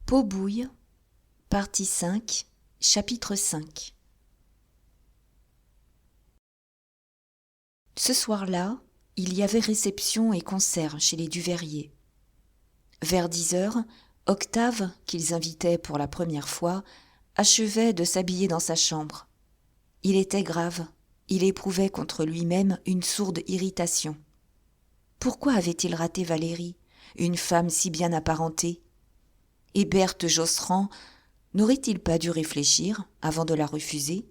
Pot-bouille, partie 5, chapitre 5. Ce soir-là, il y avait réception et concert chez les Duveyrier. Vers 10 heures, Octave, qu'ils invitaient pour la première fois, achevait de s'habiller dans sa chambre. Il était grave, il éprouvait contre lui-même une sourde irritation. Pourquoi avait-il raté Valérie, une femme si bien apparentée ? Et Berthe Josserand n'aurait-il pas dû réfléchir avant de la refuser ?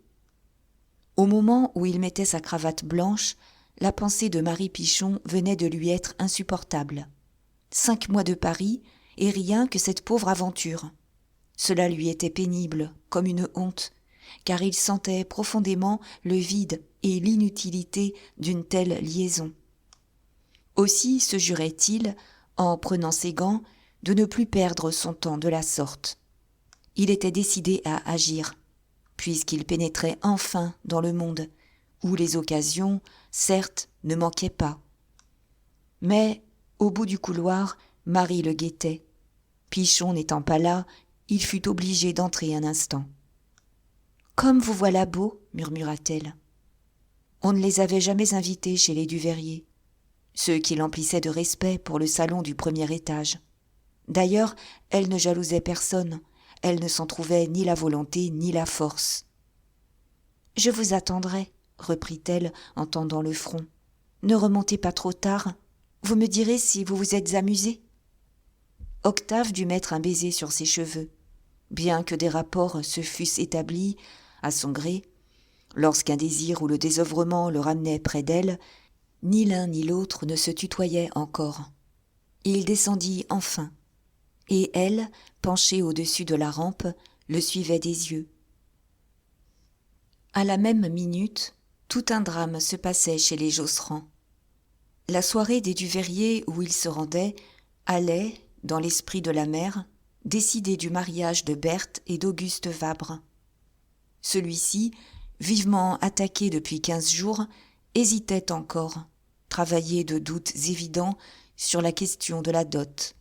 Au moment où il mettait sa cravate blanche, la pensée de Marie Pichon venait de lui être insupportable. 5 mois de Paris, et rien que cette pauvre aventure. Cela lui était pénible, comme une honte, car il sentait profondément le vide et l'inutilité d'une telle liaison. Aussi se jurait-il, en prenant ses gants, de ne plus perdre son temps de la sorte. Il était décidé à agir, puisqu'il pénétrait enfin dans le monde, où les occasions, certes, ne manquaient pas. Mais, au bout du couloir, Marie le guettait. Pichon n'étant pas là, il fut obligé d'entrer un instant. « Comme vous voilà beau, murmura-t-elle. On ne les avait jamais invités chez les Duveyrier, ceux qui l'emplissaient de respect pour le salon du premier étage. D'ailleurs, elle ne jalousait personne, elle ne s'en trouvait ni la volonté ni la force. « Je vous attendrai, reprit-elle en tendant le front. Ne remontez pas trop tard, vous me direz si vous vous êtes amusé. » Octave dut mettre un baiser sur ses cheveux, bien que des rapports se fussent établis, à son gré, lorsqu'un désir ou le désœuvrement le ramenait près d'elle, ni l'un ni l'autre ne se tutoyait encore. Il descendit enfin, et elle, penchée au-dessus de la rampe, le suivait des yeux. À la même minute, tout un drame se passait chez les Josserand. La soirée des Duveyrier où ils se rendaient allait, dans l'esprit de la mère, décider du mariage de Berthe et d'Auguste Vabre. Celui-ci, vivement attaqué depuis 15 jours, hésitait encore, travaillé de doutes évidents sur la question de la dot.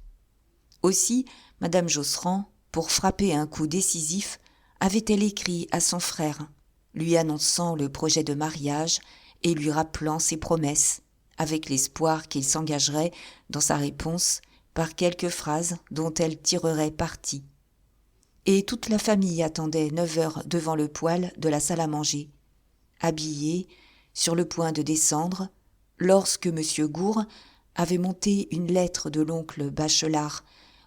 Aussi, Madame Josserand, pour frapper un coup décisif, avait-elle écrit à son frère, lui annonçant le projet de mariage et lui rappelant ses promesses, avec l'espoir qu'il s'engagerait dans sa réponse par quelques phrases dont elle tirerait parti. Et toute la famille attendait 9 heures devant le poêle de la salle à manger, habillée, sur le point de descendre, lorsque M. Gourd avait monté une lettre de l'oncle Bachelard,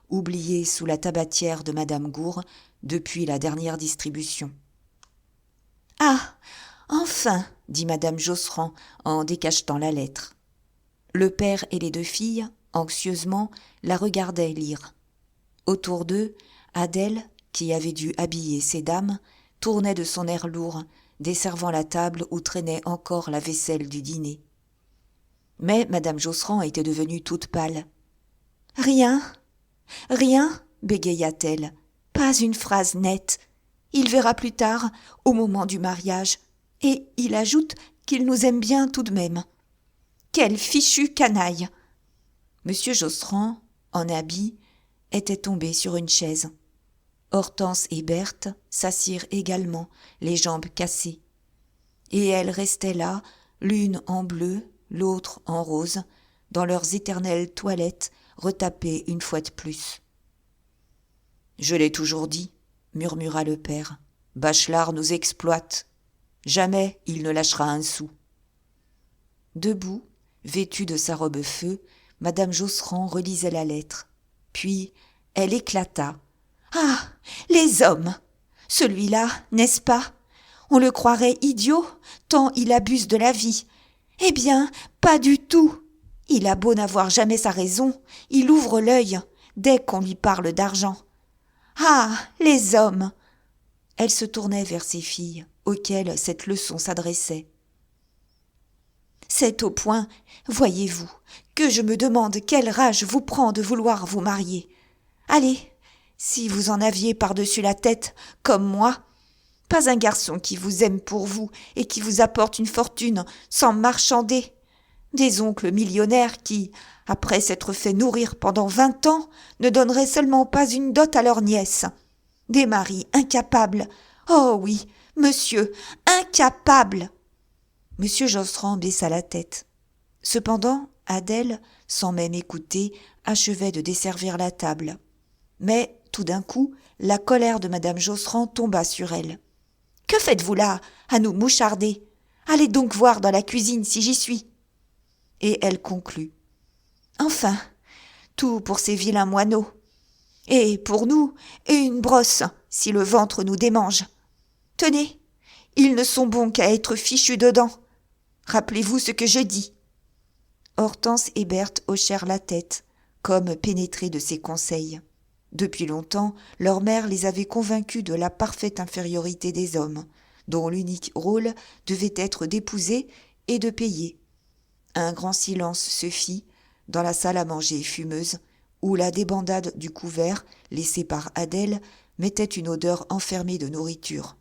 oubliée sous la tabatière de Madame Gourd depuis la dernière distribution. « Ah, enfin !» dit Madame Josserand en décachetant la lettre. Le père et les 2 filles, anxieusement, la regardaient lire. Autour d'eux, Adèle, qui avait dû habiller ces dames, tournait de son air lourd, desservant la table où traînait encore la vaisselle du dîner. Mais Madame Josserand était devenue toute pâle. « Rien, rien, bégaya-t-elle, pas une phrase nette. Il verra plus tard, au moment du mariage, et il ajoute qu'il nous aime bien tout de même. Quel fichu canaille !» Monsieur Josserand, en habit, était tombé sur une chaise. Hortense et Berthe s'assirent également, les jambes cassées. Et elles restaient là, l'une en bleu, l'autre en rose, dans leurs éternelles toilettes retapées une fois de plus. « Je l'ai toujours dit, » murmura le père. « Bachelard nous exploite. Jamais il ne lâchera un sou. » Debout, vêtue de sa robe feu, Madame Josserand relisait la lettre. Puis elle éclata. « Ah, les hommes ! Celui-là, n'est-ce pas ? On le croirait idiot, tant il abuse de la vie. Eh bien, pas du tout. Il a beau n'avoir jamais sa raison, il ouvre l'œil dès qu'on lui parle d'argent. Ah, les hommes !» Elle se tournait vers ses filles, auxquelles cette leçon s'adressait. « C'est au point, voyez-vous, que je me demande quelle rage vous prend de vouloir vous marier. Allez, si vous en aviez par-dessus la tête, comme moi, pas un garçon qui vous aime pour vous et qui vous apporte une fortune sans marchander. Des oncles millionnaires qui, après s'être fait nourrir pendant 20 ans, ne donneraient seulement pas une dot à leur nièce. Des maris incapables. Oh oui, monsieur, incapables. Monsieur Josserand baissa la tête. Cependant, Adèle, sans même écouter, achevait de desservir la table. Mais, tout d'un coup, la colère de madame Josserand tomba sur elle. « Que faites-vous là, à nous moucharder ? Allez donc voir dans la cuisine si j'y suis. » Et elle conclut. « Enfin, tout pour ces vilains moineaux. Et pour nous, une brosse, si le ventre nous démange. Tenez, ils ne sont bons qu'à être fichus dedans. Rappelez-vous ce que je dis. » Hortense et Berthe hochèrent la tête, comme pénétrées de ses conseils. Depuis longtemps, leur mère les avait convaincus de la parfaite infériorité des hommes, dont l'unique rôle devait être d'épouser et de payer. Un grand silence se fit dans la salle à manger fumeuse, où la débandade du couvert, laissé par Adèle, mettait une odeur enfermée de nourriture.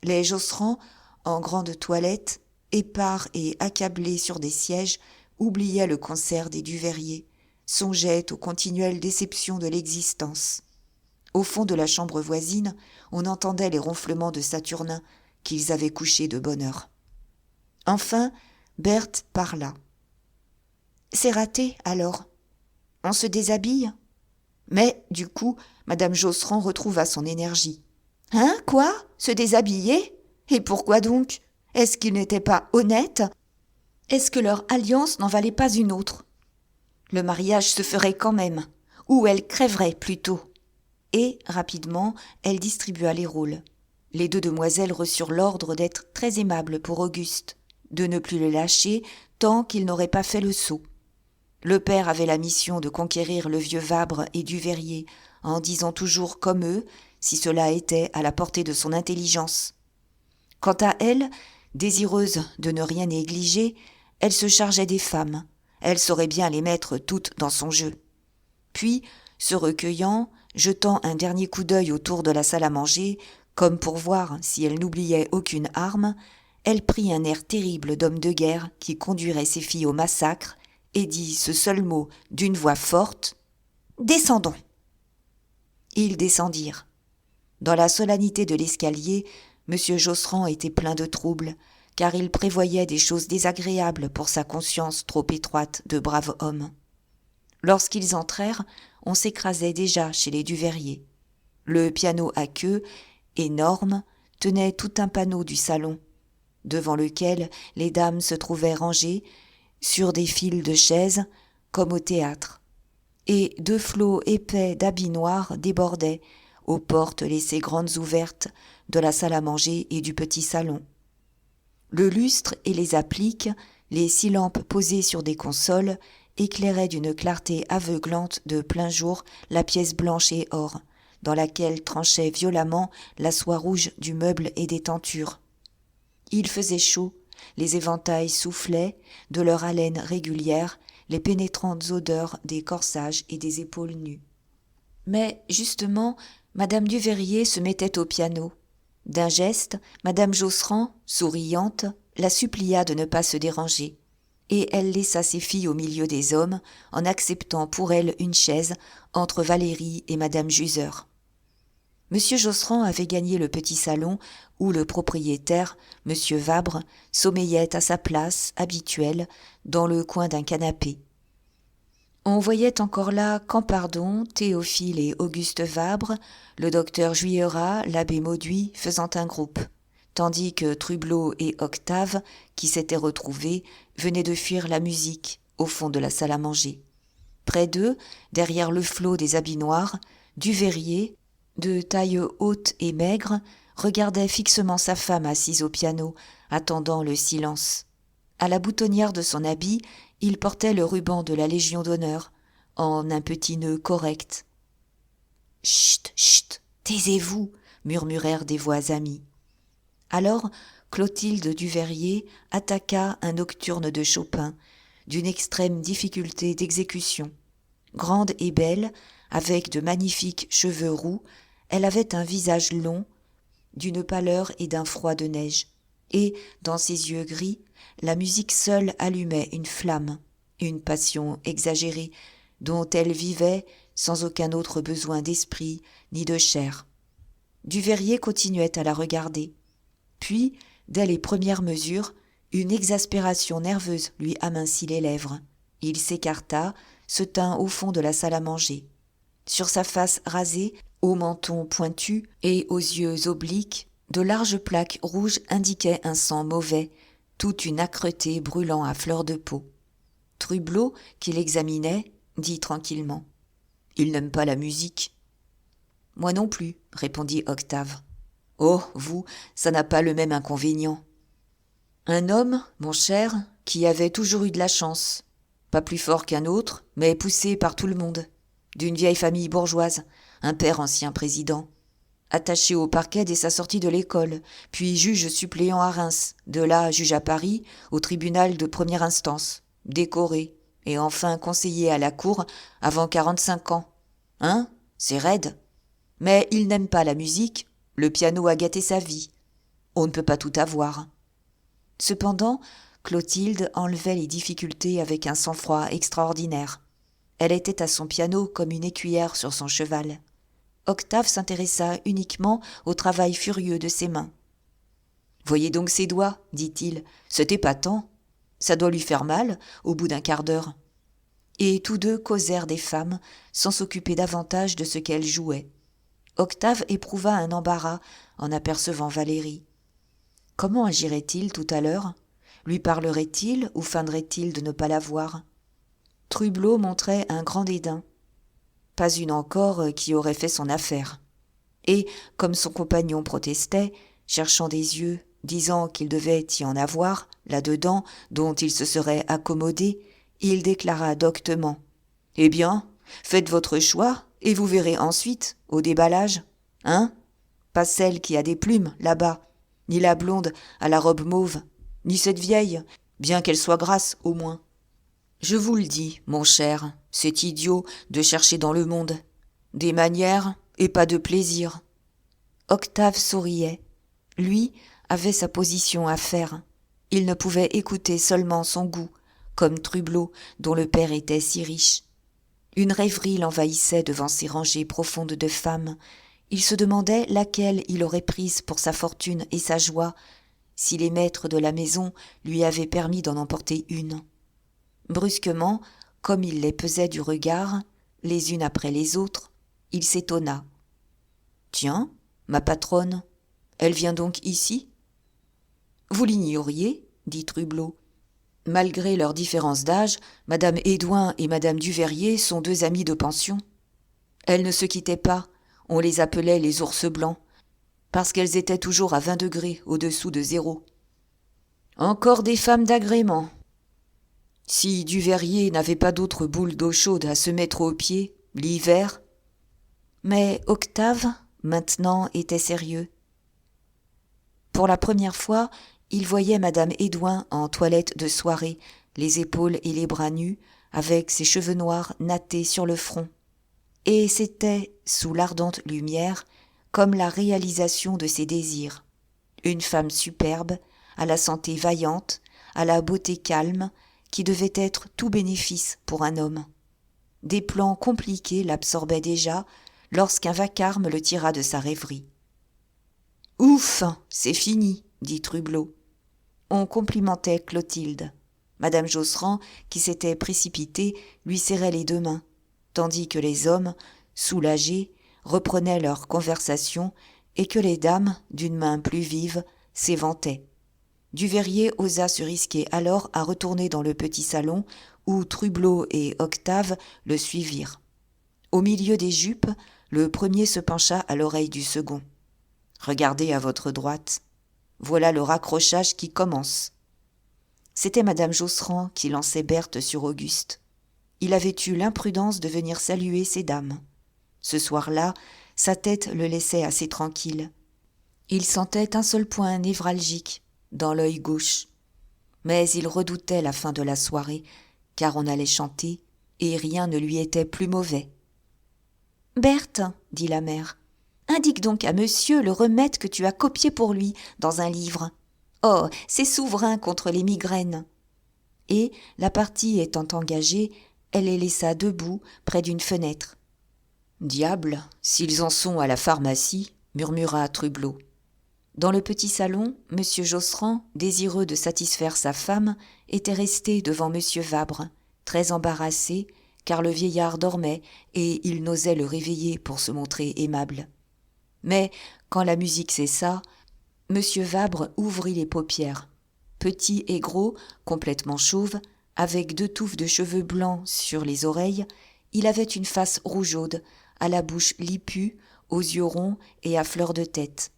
Les Josserand, en grande toilette, épars et accablés sur des sièges, oubliaient le concert des Duveyrier, songeaient aux continuelles déceptions de l'existence. Au fond de la chambre voisine, on entendait les ronflements de Saturnin, qu'ils avaient couché de bonne heure. Enfin, Berthe parla. « C'est raté, alors. On se déshabille ?» Mais, du coup, madame Josserand retrouva son énergie. « Hein, quoi ? Se déshabiller ? Et pourquoi donc ? Est-ce qu'ils n'étaient pas honnêtes ? Est-ce que leur alliance n'en valait pas une autre ? Le mariage se ferait quand même, ou elle crèverait plutôt. » Et, rapidement, elle distribua les rôles. Les deux demoiselles reçurent l'ordre d'être très aimables pour Auguste, de ne plus le lâcher tant qu'il n'aurait pas fait le saut. Le père avait la mission de conquérir le vieux Vabre et Duveyrier, en disant toujours comme eux, si cela était à la portée de son intelligence. Quant à elle, désireuse de ne rien négliger, elle se chargeait des femmes. Elle saurait bien les mettre toutes dans son jeu. Puis, se recueillant, jetant un dernier coup d'œil autour de la salle à manger, comme pour voir si elle n'oubliait aucune arme, elle prit un air terrible d'homme de guerre qui conduirait ses filles au massacre et dit ce seul mot d'une voix forte : « Descendons !» Ils descendirent. Dans la solennité de l'escalier, M. Josserand était plein de trouble, car il prévoyait des choses désagréables pour sa conscience trop étroite de brave homme. Lorsqu'ils entrèrent, on s'écrasait déjà chez les Duveyrier. Le piano à queue, énorme, tenait tout un panneau du salon, devant lequel les dames se trouvaient rangées, sur des files de chaises, comme au théâtre, et deux flots épais d'habits noirs débordaient, aux portes laissées grandes ouvertes, de la salle à manger et du petit salon. Le lustre et les appliques, les 6 lampes posées sur des consoles, éclairaient d'une clarté aveuglante de plein jour la pièce blanche et or, dans laquelle tranchait violemment la soie rouge du meuble et des tentures. Il faisait chaud, les éventails soufflaient, de leur haleine régulière, les pénétrantes odeurs des corsages et des épaules nues. Mais, justement, madame Duveyrier se mettait au piano. D'un geste, madame Josserand, souriante, la supplia de ne pas se déranger, et elle laissa ses filles au milieu des hommes, en acceptant pour elles une chaise entre Valérie et madame Juser. Monsieur Josserand avait gagné le petit salon où le propriétaire, monsieur Vabre, sommeillait à sa place habituelle dans le coin d'un canapé. On voyait encore là Campardon, Théophile et Auguste Vabre, le docteur Juillerat, l'abbé Mauduit faisant un groupe, tandis que Trublot et Octave, qui s'étaient retrouvés, venaient de fuir la musique au fond de la salle à manger. Près d'eux, derrière le flot des habits noirs, Duveyrier, de taille haute et maigre, regardait fixement sa femme assise au piano, attendant le silence. À la boutonnière de son habit, il portait le ruban de la Légion d'honneur, en un petit nœud correct. « Chut, chut, taisez-vous !» murmurèrent des voix amies. Alors, Clotilde Duveyrier attaqua un nocturne de Chopin, d'une extrême difficulté d'exécution. Grande et belle, avec de magnifiques cheveux roux, elle avait un visage long, d'une pâleur et d'un froid de neige. et, dans ses yeux gris, la musique seule allumait une flamme, une passion exagérée, dont elle vivait sans aucun autre besoin d'esprit ni de chair. Duveyrier continuait à la regarder. Puis, dès les premières mesures, une exaspération nerveuse lui amincit les lèvres. Il s'écarta, se tint au fond de la salle à manger. Sur sa face rasée, au menton pointu et aux yeux obliques, de larges plaques rouges indiquaient un sang mauvais, toute une âcreté brûlant à fleur de peau. Trublot, qui l'examinait, dit tranquillement : « Il n'aime pas la musique. »« Moi non plus, » répondit Octave. « Oh, vous, ça n'a pas le même inconvénient. »« Un homme, mon cher, qui avait toujours eu de la chance, pas plus fort qu'un autre, mais poussé par tout le monde, d'une vieille famille bourgeoise, un père ancien président, attaché au parquet dès sa sortie de l'école, puis juge suppléant à Reims, de là juge à Paris, au tribunal de première instance, décoré, et enfin conseiller à la cour avant 45 ans. Hein ? C'est raide. Mais il n'aime pas la musique, le piano a gâté sa vie. On ne peut pas tout avoir. » Cependant, Clotilde enlevait les difficultés avec un sang-froid extraordinaire. Elle était à son piano comme une écuyère sur son cheval. Octave s'intéressa uniquement au travail furieux de ses mains. « Voyez donc ses doigts, dit-il, c'est épatant. Ça doit lui faire mal au bout d'un quart d'heure. » Et tous deux causèrent des femmes sans s'occuper davantage de ce qu'elles jouaient. Octave éprouva un embarras en apercevant Valérie. Comment agirait-il tout à l'heure ? Lui parlerait-il ou feindrait-il de ne pas la voir ? Trublot montrait un grand dédain. Pas une encore qui aurait fait son affaire. Et, comme son compagnon protestait, cherchant des yeux, disant qu'il devait y en avoir, là-dedans, dont il se serait accommodé, il déclara doctement : « Eh bien, faites votre choix, et vous verrez ensuite, au déballage. Hein ? Pas celle qui a des plumes, là-bas, ni la blonde à la robe mauve, ni cette vieille, bien qu'elle soit grasse, au moins. Je vous le dis, mon cher, c'est idiot de chercher dans le monde. Des manières et pas de plaisir. » Octave souriait. Lui avait sa position à faire. Il ne pouvait écouter seulement son goût, comme Trublot, dont le père était si riche. Une rêverie l'envahissait devant ces rangées profondes de femmes. Il se demandait laquelle il aurait prise pour sa fortune et sa joie, si les maîtres de la maison lui avaient permis d'en emporter une. Brusquement, comme il les pesait du regard, les unes après les autres, il s'étonna. « Tiens, ma patronne, elle vient donc ici ?»« Vous l'ignoriez, » dit Trublot. « Malgré leur différence d'âge, madame Hédouin et madame Duveyrier sont deux amies de pension. Elles ne se quittaient pas, on les appelait les ours blancs, parce qu'elles étaient toujours à 20 degrés au-dessous de zéro. Encore des femmes d'agrément. Si Duveyrier n'avait pas d'autre boule d'eau chaude à se mettre aux pieds, l'hiver. » Mais Octave, maintenant, était sérieux. Pour la première fois, il voyait madame Hédouin en toilette de soirée, les épaules et les bras nus, avec ses cheveux noirs nattés sur le front. Et c'était, sous l'ardente lumière, comme la réalisation de ses désirs. Une femme superbe, à la santé vaillante, à la beauté calme, qui devait être tout bénéfice pour un homme. Des plans compliqués l'absorbaient déjà, lorsqu'un vacarme le tira de sa rêverie. « Ouf, c'est fini !» dit Trublot. On complimentait Clotilde. Madame Josserand, qui s'était précipitée, lui serrait les deux mains, tandis que les hommes, soulagés, reprenaient leur conversation et que les dames, d'une main plus vive, s'éventaient. Duveyrier osa se risquer alors à retourner dans le petit salon où Trublot et Octave le suivirent. Au milieu des jupes, le premier se pencha à l'oreille du second. « Regardez à votre droite. Voilà le raccrochage qui commence. » C'était madame Josserand qui lançait Berthe sur Auguste. Il avait eu l'imprudence de venir saluer ces dames. Ce soir-là, sa tête le laissait assez tranquille. Il sentait un seul point névralgique, dans l'œil gauche. Mais il redoutait la fin de la soirée, car on allait chanter, et rien ne lui était plus mauvais. « Berthe, dit la mère, indique donc à monsieur le remède que tu as copié pour lui dans un livre. Oh, c'est souverain contre les migraines. Et, la partie étant engagée, elle les laissa debout près d'une fenêtre. Diable, s'ils en sont à la pharmacie, murmura Trublot. Dans le petit salon, M. Josserand, désireux de satisfaire sa femme, était resté devant M. Vabre, très embarrassé, car le vieillard dormait et il n'osait le réveiller pour se montrer aimable. Mais, quand la musique cessa, M. Vabre ouvrit les paupières. Petit et gros, complètement chauve, avec 2 touffes de cheveux blancs sur les oreilles, il avait une face rougeaude, à la bouche lipue, aux yeux ronds et à fleur de tête.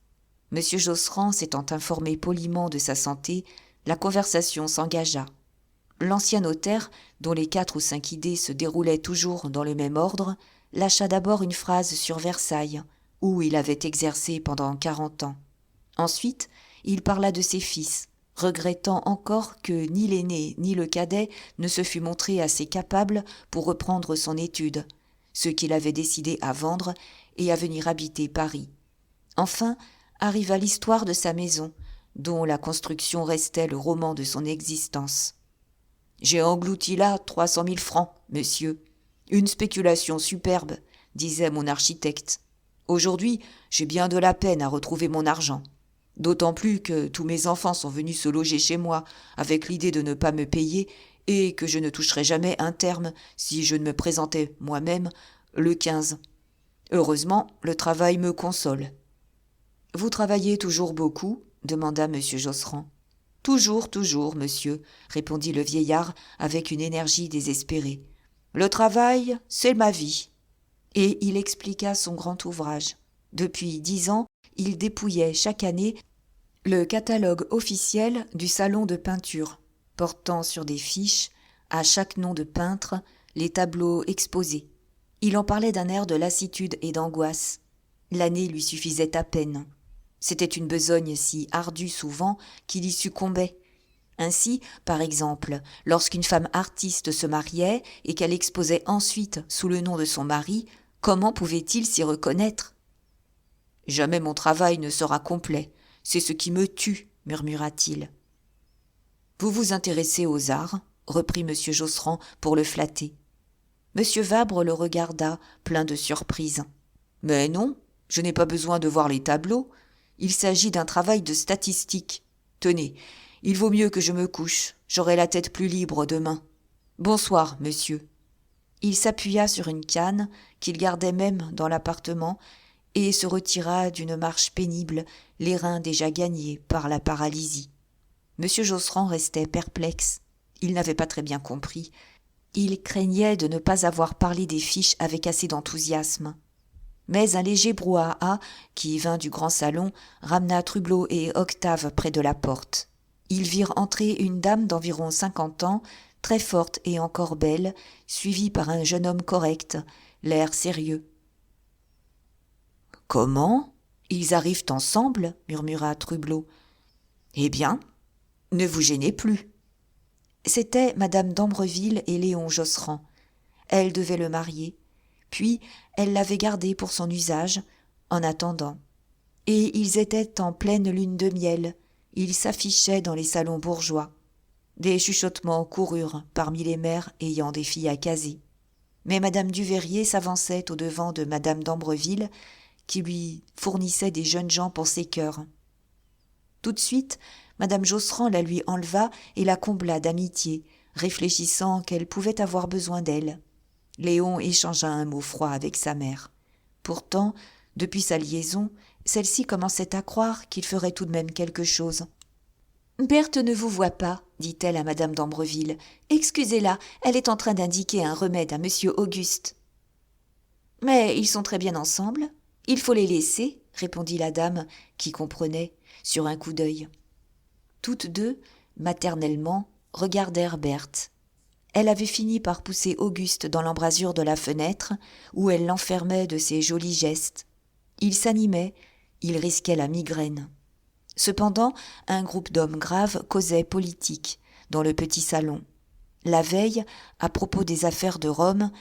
M. Josserand s'étant informé poliment de sa santé, la conversation s'engagea. L'ancien notaire, dont les 4 ou 5 idées se déroulaient toujours dans le même ordre, lâcha d'abord une phrase sur Versailles, où il avait exercé pendant 40 ans. Ensuite, il parla de ses fils, regrettant encore que ni l'aîné ni le cadet ne se fût montré assez capable pour reprendre son étude, ce qu'il avait décidé à vendre et à venir habiter Paris. Enfin, arriva l'histoire de sa maison, dont la construction restait le roman de son existence. « J'ai englouti là 300 000 francs, monsieur. Une spéculation superbe, disait mon architecte. Aujourd'hui, j'ai bien de la peine à retrouver mon argent. D'autant plus que tous mes enfants sont venus se loger chez moi avec l'idée de ne pas me payer et que je ne toucherai jamais un terme si je ne me présentais moi-même le 15. Heureusement, le travail me console. »« Vous travaillez toujours beaucoup ?» demanda M. Josserand. « Toujours, toujours, monsieur, » répondit le vieillard avec une énergie désespérée. « Le travail, c'est ma vie. » Et il expliqua son grand ouvrage. Depuis 10 ans, il dépouillait chaque année le catalogue officiel du salon de peinture, portant sur des fiches, à chaque nom de peintre, les tableaux exposés. Il en parlait d'un air de lassitude et d'angoisse. L'année lui suffisait à peine. C'était une besogne si ardue souvent qu'il y succombait. Ainsi, par exemple, lorsqu'une femme artiste se mariait et qu'elle exposait ensuite sous le nom de son mari, comment pouvait-il s'y reconnaître ? « Jamais mon travail ne sera complet. C'est ce qui me tue, murmura-t-il. « Vous vous intéressez aux arts ?» reprit M. Josserand pour le flatter. M. Vabre le regarda, plein de surprise. « Mais non, je n'ai pas besoin de voir les tableaux. Il s'agit d'un travail de statistique. Tenez, il vaut mieux que je me couche. J'aurai la tête plus libre demain. Bonsoir, monsieur. » Il s'appuya sur une canne qu'il gardait même dans l'appartement et se retira d'une marche pénible, les reins déjà gagnés par la paralysie. M. Josserand restait perplexe. Il n'avait pas très bien compris. Il craignait de ne pas avoir parlé des fiches avec assez d'enthousiasme. Mais un léger brouhaha, qui vint du grand salon, ramena Trublot et Octave près de la porte. Ils virent entrer une dame d'environ 50 ans, très forte et encore belle, suivie par un jeune homme correct, l'air sérieux. « Comment ? Ils arrivent ensemble ?» murmura Trublot. « Eh bien, ne vous gênez plus. » C'était Madame d'Ambreville et Léon Josserand. Elle devait le marier, puis elle l'avait gardé pour son usage, en attendant. Et ils étaient en pleine lune de miel, ils s'affichaient dans les salons bourgeois. Des chuchotements coururent parmi les mères ayant des filles à caser. Mais Madame Duveyrier s'avançait au-devant de Madame d'Ambreville, qui lui fournissait des jeunes gens pour ses chœurs. Tout de suite, Madame Josserand la lui enleva et la combla d'amitié, réfléchissant qu'elle pouvait avoir besoin d'elle. Léon échangea un mot froid avec sa mère. Pourtant, depuis sa liaison, celle-ci commençait à croire qu'il ferait tout de même quelque chose. « Berthe ne vous voit pas, dit-elle à Madame d'Ambreville. Excusez-la, elle est en train d'indiquer un remède à Monsieur Auguste. »« Mais ils sont très bien ensemble. Il faut les laisser, » répondit la dame, qui comprenait, sur un coup d'œil. Toutes deux, maternellement, regardèrent Berthe. Elle avait fini par pousser Auguste dans l'embrasure de la fenêtre, où elle l'enfermait de ses jolis gestes. Il s'animait, il risquait la migraine. Cependant, un groupe d'hommes graves causait politique dans le petit salon. La veille, à propos des affaires de Rome,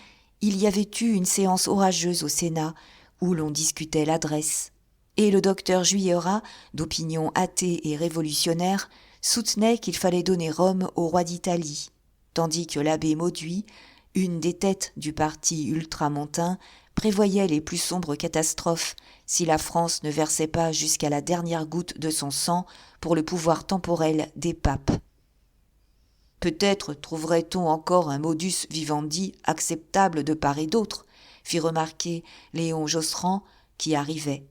il y avait eu une séance orageuse au Sénat où l'on discutait l'adresse. et le docteur Juillerat, d'opinion athée et révolutionnaire, soutenait qu'il fallait donner Rome au roi d'Italie, tandis que l'abbé Mauduit, une des têtes du parti ultramontain, prévoyait les plus sombres catastrophes si la France ne versait pas jusqu'à la dernière goutte de son sang pour le pouvoir temporel des papes. Peut-être trouverait-on encore un modus vivendi acceptable de part et d'autre, fit remarquer Léon Josserand, qui arrivait.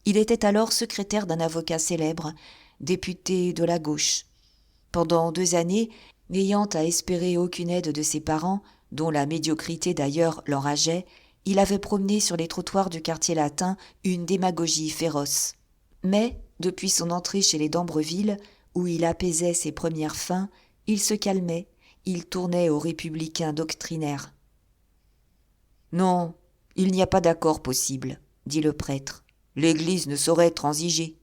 Il était alors secrétaire d'un avocat célèbre, député de la gauche. Pendant 2 années, n'ayant à espérer aucune aide de ses parents, dont la médiocrité d'ailleurs l'enrageait, il avait promené sur les trottoirs du quartier latin une démagogie féroce. Mais, depuis son entrée chez les d'Ambreville, où il apaisait ses premières faims, il se calmait, il tournait aux républicains doctrinaires. « Non, il n'y a pas d'accord possible, » dit le prêtre. « L'Église ne saurait transiger. »«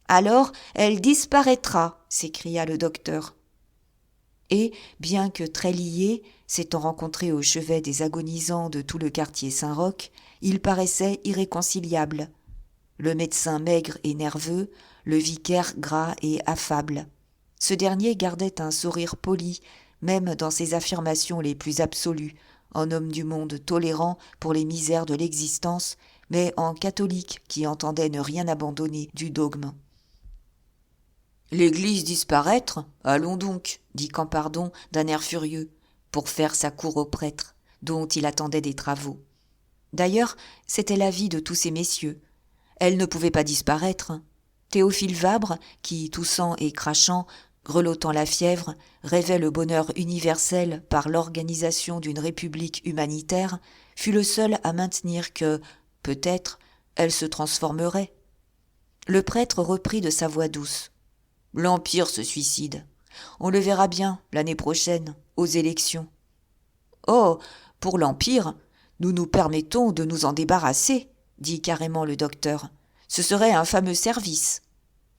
Alors, elle disparaîtra, » s'écria le docteur. Et, bien que très liés, s'étant rencontrés au chevet des agonisants de tout le quartier Saint-Roch, ils paraissaient irréconciliables. Le médecin maigre et nerveux, le vicaire gras et affable. Ce dernier gardait un sourire poli, même dans ses affirmations les plus absolues, en homme du monde tolérant pour les misères de l'existence, mais en catholique qui entendait ne rien abandonner du dogme. « L'Église disparaître ? Allons donc, » dit Campardon d'un air furieux, pour faire sa cour au prêtre, dont il attendait des travaux. D'ailleurs, c'était l'avis de tous ces messieurs. Elle ne pouvait pas disparaître. Théophile Vabre, qui, toussant et crachant, grelottant la fièvre, rêvait le bonheur universel par l'organisation d'une république humanitaire, fut le seul à maintenir que, peut-être, elle se transformerait. Le prêtre reprit de sa voix douce. « L'Empire se suicide. On le verra bien l'année prochaine, aux élections. »« Oh, pour l'Empire, nous nous permettons de nous en débarrasser, » dit carrément le docteur. « Ce serait un fameux service. »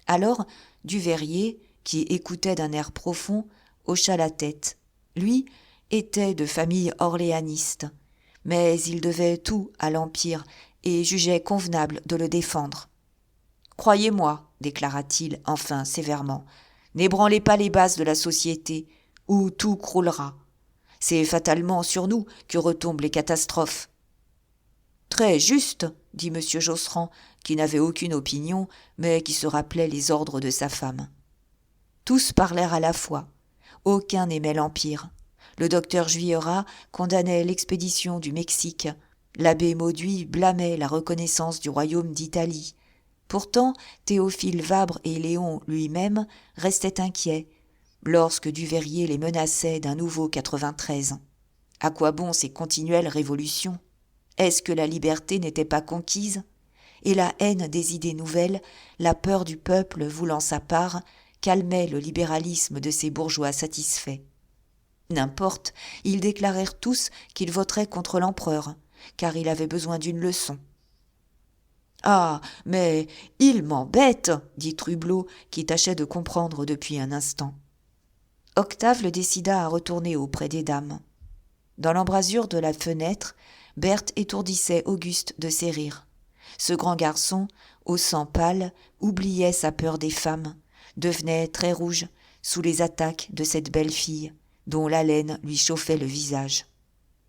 Alors, Duveyrier, qui écoutait d'un air profond, hocha la tête. Lui était de famille orléaniste, mais il devait tout à l'Empire et jugeait convenable de le défendre. « Croyez-moi, déclara-t-il enfin sévèrement, n'ébranlez pas les bases de la société, où tout croulera. C'est fatalement sur nous que retombent les catastrophes. »« Très juste, » dit M. Josserand, qui n'avait aucune opinion, mais qui se rappelait les ordres de sa femme. Tous parlèrent à la fois. Aucun n'aimait l'Empire. Le docteur Juillerat condamnait l'expédition du Mexique. L'abbé Mauduit blâmait la reconnaissance du royaume d'Italie. Pourtant, Théophile Vabre et Léon lui-même restaient inquiets, lorsque Duveyrier les menaçait d'un nouveau 93. À quoi bon ces continuelles révolutions ? Est-ce que la liberté n'était pas conquise ? Et la haine des idées nouvelles, la peur du peuple voulant sa part, calmait le libéralisme de ces bourgeois satisfaits. N'importe, ils déclarèrent tous qu'ils voteraient contre l'empereur, car il avait besoin d'une leçon. « Ah, mais il m'embête !» dit Trublot, qui tâchait de comprendre depuis un instant. Octave le décida à retourner auprès des dames. Dans l'embrasure de la fenêtre, Berthe étourdissait Auguste de ses rires. Ce grand garçon, au sang pâle, oubliait sa peur des femmes, devenait très rouge sous les attaques de cette belle fille, dont l'haleine lui chauffait le visage.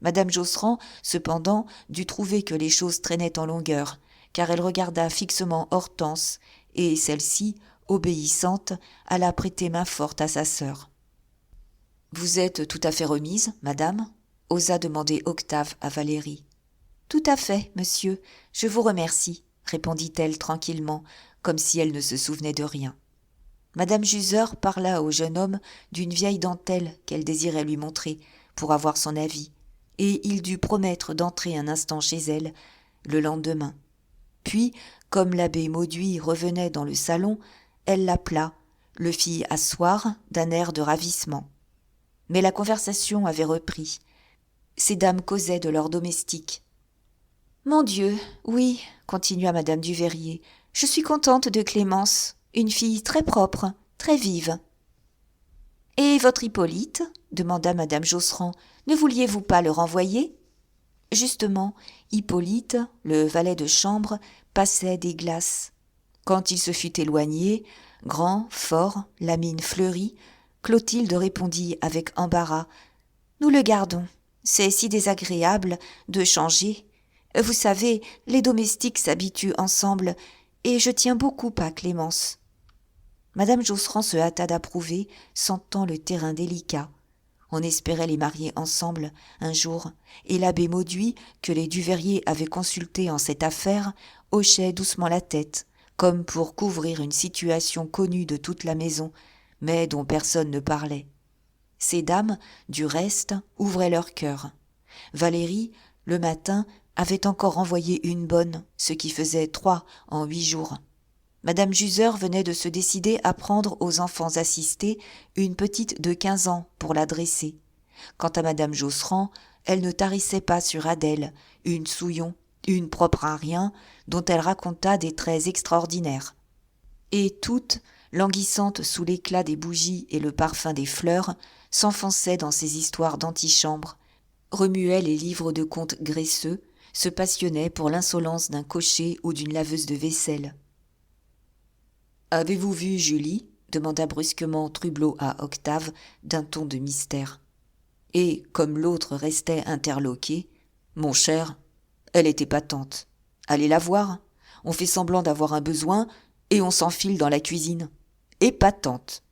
Madame Josserand, cependant, dut trouver que les choses traînaient en longueur, car elle regarda fixement Hortense, et celle-ci, obéissante, alla prêter main forte à sa sœur. « Vous êtes tout à fait remise, madame ?» osa demander Octave à Valérie. « Tout à fait, monsieur, je vous remercie, » répondit-elle tranquillement, comme si elle ne se souvenait de rien. Madame Juseur parla au jeune homme d'une vieille dentelle qu'elle désirait lui montrer pour avoir son avis, et il dut promettre d'entrer un instant chez elle le lendemain. Puis, comme l'abbé Mauduit revenait dans le salon, elle l'appela, le fit asseoir d'un air de ravissement. Mais la conversation avait repris. Ces dames causaient de leurs domestiques. « Mon Dieu, oui, » continua madame Duveyrier, « je suis contente de Clémence, une fille très propre, très vive. »« Et votre Hippolyte ?» demanda madame Josserand. « Ne vouliez-vous pas le renvoyer ?»« Justement, Hippolyte, le valet de chambre, passait des glaces. Quand il se fut éloigné, grand, fort, la mine fleurie, Clotilde répondit avec embarras: « Nous le gardons. C'est si désagréable de changer. Vous savez, les domestiques s'habituent ensemble, et je tiens beaucoup à Clémence. » Madame Josserand se hâta d'approuver, sentant le terrain délicat. On espérait les marier ensemble un jour, et l'abbé Mauduit, que les Duveyrier avaient consulté en cette affaire, hochait doucement la tête, comme pour couvrir une situation connue de toute la maison, mais dont personne ne parlait. Ces dames, du reste, ouvraient leur cœur. Valérie, le matin, avait encore envoyé une bonne, ce qui faisait 3 en 8 jours. Madame Juseur venait de se décider à prendre aux enfants assistés une petite de 15 ans pour la dresser. Quant à Madame Josserand, elle ne tarissait pas sur Adèle, une souillon, une propre à rien, dont elle raconta des traits extraordinaires. Et toutes, languissantes sous l'éclat des bougies et le parfum des fleurs, s'enfonçaient dans ces histoires d'antichambre, remuaient les livres de contes graisseux, se passionnaient pour l'insolence d'un cocher ou d'une laveuse de vaisselle. « Avez-vous vu Julie ?» demanda brusquement Trublot à Octave d'un ton de mystère. Et, comme l'autre restait interloqué, « Mon cher, elle est épatante. Allez la voir. On fait semblant d'avoir un besoin et on s'enfile dans la cuisine. Épatante. »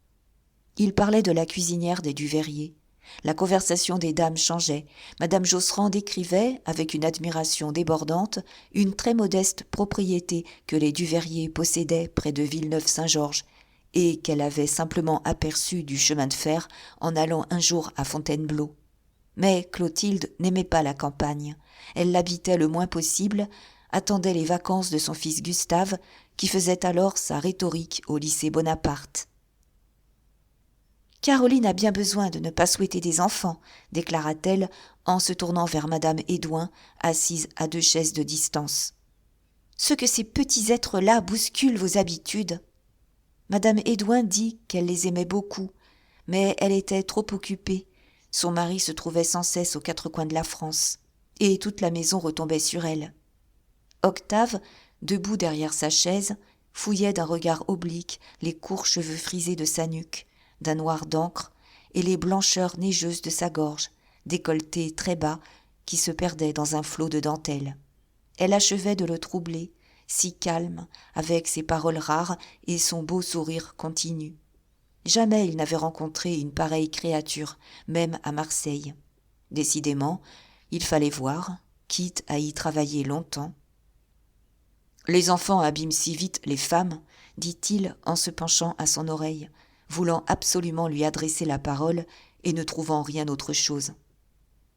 Il parlait de la cuisinière des Duveyrier. La conversation des dames changeait. Madame Josserand décrivait, avec une admiration débordante, une très modeste propriété que les Duveyrier possédaient près de Villeneuve-Saint-Georges, et qu'elle avait simplement aperçue du chemin de fer en allant un jour à Fontainebleau. Mais Clotilde n'aimait pas la campagne. Elle l'habitait le moins possible, attendait les vacances de son fils Gustave, qui faisait alors sa rhétorique au lycée Bonaparte. « Caroline a bien besoin de ne pas souhaiter des enfants, » déclara-t-elle en se tournant vers Madame Hédouin, assise à 2 chaises de distance. « Ce que ces petits êtres-là bousculent vos habitudes. » Madame Hédouin dit qu'elle les aimait beaucoup, mais elle était trop occupée. Son mari se trouvait sans cesse aux 4 coins de la France, et toute la maison retombait sur elle. Octave, debout derrière sa chaise, fouillait d'un regard oblique les courts cheveux frisés de sa nuque, d'un noir d'encre, et les blancheurs neigeuses de sa gorge, décolleté très bas, qui se perdait dans un flot de dentelle. Elle achevait de le troubler, si calme, avec ses paroles rares et son beau sourire continu. Jamais il n'avait rencontré une pareille créature, même à Marseille. Décidément, il fallait voir, quitte à y travailler longtemps. « Les enfants abîment si vite les femmes, » dit-il en se penchant à son oreille, voulant absolument lui adresser la parole et ne trouvant rien autre chose.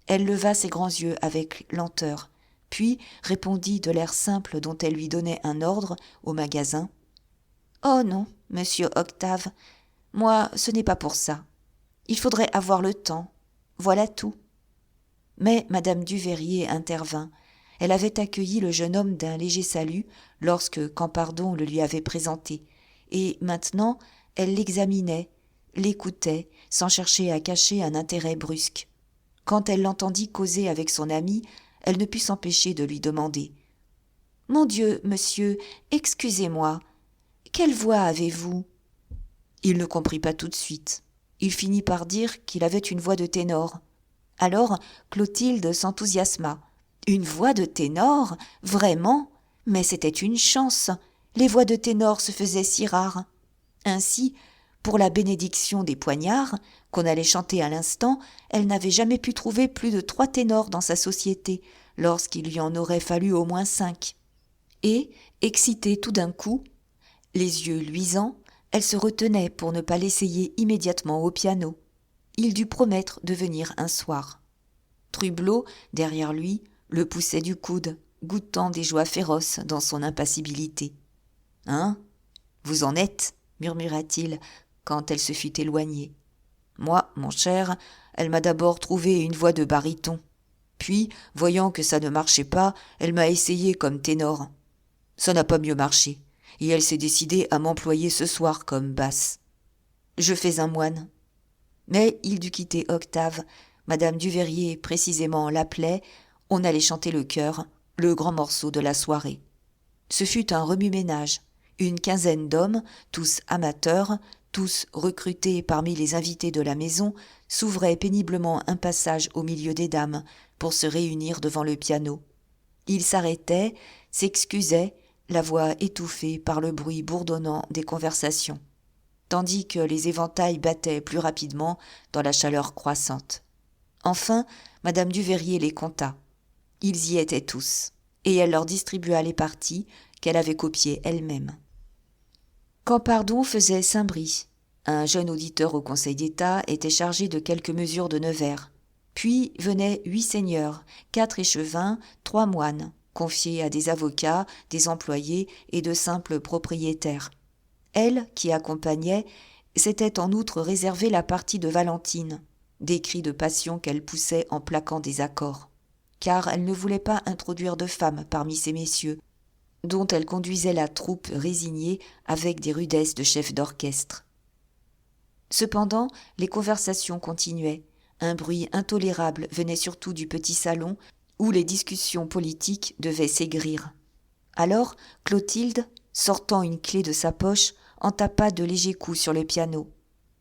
Elle leva ses grands yeux avec lenteur, puis répondit de l'air simple dont elle lui donnait un ordre au magasin. « Oh non, monsieur Octave, moi ce n'est pas pour ça. Il faudrait avoir le temps, voilà tout. » Mais Madame Duveyrier intervint. Elle avait accueilli le jeune homme d'un léger salut lorsque Campardon le lui avait présenté, et maintenant elle l'examinait, l'écoutait, sans chercher à cacher un intérêt brusque. Quand elle l'entendit causer avec son ami, elle ne put s'empêcher de lui demander : « Mon Dieu, monsieur, excusez-moi, quelle voix avez-vous » Il ne comprit pas tout de suite. Il finit par dire qu'il avait une voix de ténor. Alors Clotilde s'enthousiasma. « Une voix de ténor ? Vraiment ? Mais c'était une chance. Les voix de ténor se faisaient si rares. » Ainsi, pour la bénédiction des poignards, qu'on allait chanter à l'instant, elle n'avait jamais pu trouver plus de 3 ténors dans sa société, lorsqu'il lui en aurait fallu au moins 5. Et, excitée tout d'un coup, les yeux luisants, elle se retenait pour ne pas l'essayer immédiatement au piano. Il dut promettre de venir un soir. Trublot, derrière lui, le poussait du coude, goûtant des joies féroces dans son impassibilité. « Hein ? Vous en êtes ?» murmura-t-il quand elle se fut éloignée. « Moi, mon cher, elle m'a d'abord trouvé une voix de baryton. Puis, voyant que ça ne marchait pas, elle m'a essayé comme ténor. Ça n'a pas mieux marché, et elle s'est décidée à m'employer ce soir comme basse. Je fais un moine. » Mais il dut quitter Octave. Madame Duveyrier précisément l'appelait, On allait chanter le chœur, le grand morceau de la soirée. Ce fut un remue-ménage. Une quinzaine d'hommes, tous amateurs, tous recrutés parmi les invités de la maison, s'ouvraient péniblement un passage au milieu des dames pour se réunir devant le piano. Ils s'arrêtaient, s'excusaient, la voix étouffée par le bruit bourdonnant des conversations, tandis que les éventails battaient plus rapidement dans la chaleur croissante. Enfin, Madame Duveyrier les compta. Ils y étaient tous, et elle leur distribua les parties qu'elle avait copiées elle-même. Campardon faisait Saint-Bris. Un jeune auditeur au Conseil d'État était chargé de quelques mesures de Nevers. Puis venaient 8 seigneurs, 4 échevins, 3 moines, confiés à des avocats, des employés et de simples propriétaires. Elle, qui accompagnait, s'était en outre réservé la partie de Valentine, des cris de passion qu'elle poussait en plaquant des accords, car elle ne voulait pas introduire de femmes parmi ces messieurs, dont elle conduisait la troupe résignée avec des rudesses de chef d'orchestre. Cependant, les conversations continuaient. Un bruit intolérable venait surtout du petit salon où les discussions politiques devaient s'aigrir. Alors, Clotilde, sortant une clé de sa poche, en tapa de légers coups sur le piano.